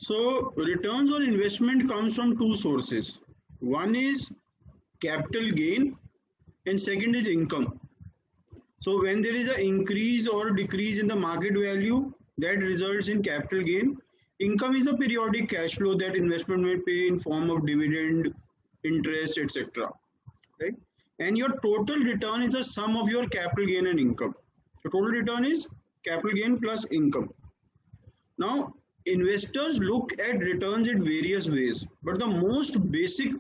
So returns on investment comes from two sources. One is capital gain and second is income. So when there is an increase or decrease in the market value, that results in capital gain. Income is a periodic cash flow that investment may pay in form of dividend, interest, etc. Right? And your total return is the sum of your capital gain and income. So total return is capital gain plus income. Now, investors look at returns in various ways, but the most basic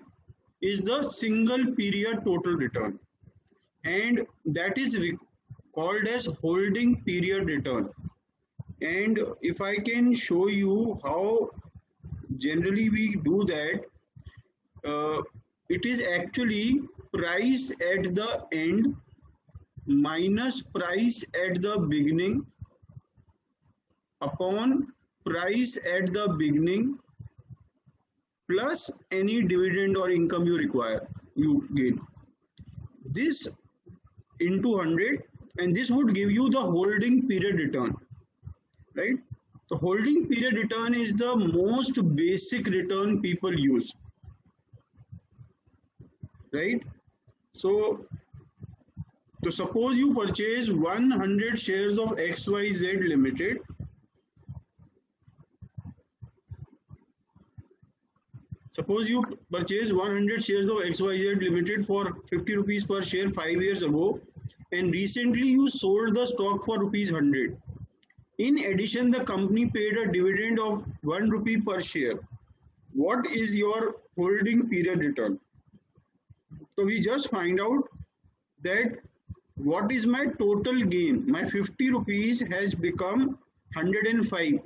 is the single period total return, and that is called as holding period return. And if I can show you how generally we do that, it is actually price at the end minus price at the beginning upon price at the beginning plus any dividend or income you gain. This into 100, and this would give you the holding period return, right? The holding period return is the most basic return people use, right? So suppose you purchase 100 shares of XYZ Limited. Suppose you purchase 100 shares of XYZ Limited for 50 rupees per share 5 years ago, and recently you sold the stock for rupees 100. In addition, the company paid a dividend of 1 rupee per share. What is your holding period return? So we just find out that what is my total gain. My 50 rupees has become 105,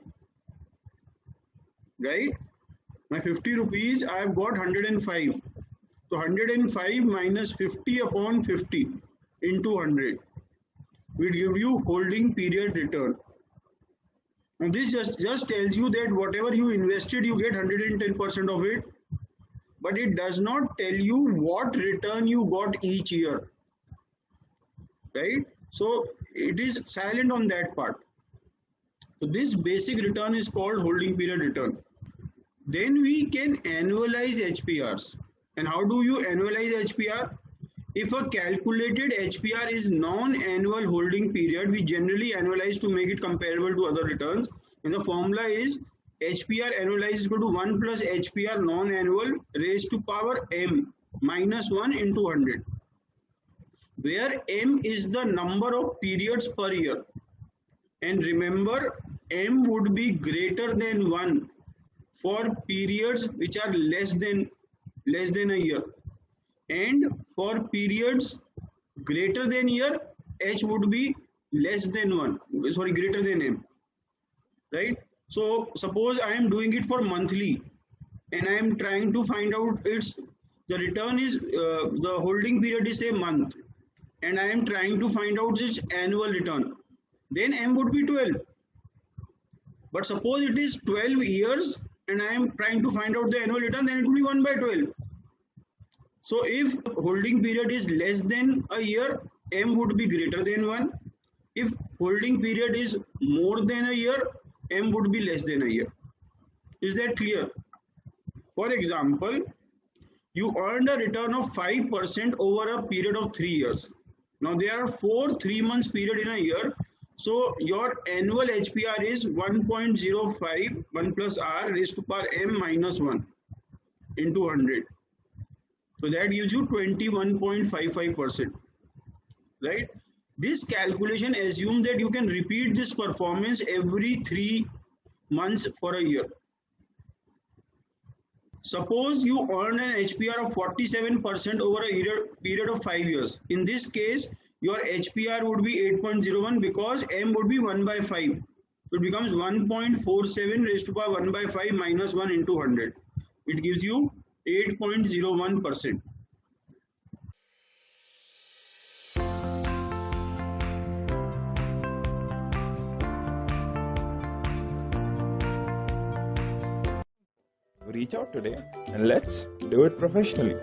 right? My 50 rupees, I have got 105. So 105 minus 50 upon 50 into 100 will give you holding period return. And this just tells you that whatever you invested, you get 110% of it. But it does not tell you what return you got each year, right? So it is silent on that part. So this basic return is called holding period return. Then we can annualize HPRs. And how do you annualize HPR? If a calculated HPR is non-annual holding period, we generally annualize to make it comparable to other returns. And the formula is HPR annualized is equal to 1 plus HPR non-annual raised to power m minus 1 into 100. Where m is the number of periods per year. And remember, m would be greater than 1 for periods which are less than a year, and for periods greater than year, h would be less than 1, sorry, greater than m, right? So suppose I am doing it for monthly and I am trying to find out the return is the holding period is a month, and I am trying to find out its annual return, then m would be 12. But suppose it is 12 years and I am trying to find out the annual return, then it will be 1 by 12. So if holding period is less than a year, m would be greater than 1. If holding period is more than a year, m would be less than a year. Is that clear? For example, you earned a return of 5% over a period of 3 years. Now there are 4 3-month period in a year. So your annual HPR is 1.05 1 plus r raised to power m minus 1 into 100. So that gives you 21.55%, right? This calculation assumes that you can repeat this performance every 3 months for a year. Suppose you earn an HPR of 47% over a period of 5 years. In this case, your HPR would be 8.01 because m would be 1 by 5. So it becomes 1.47 raised to power 1 by 5 minus 1 into 100. It gives you 8.01%. Reach out today and let's do it professionally.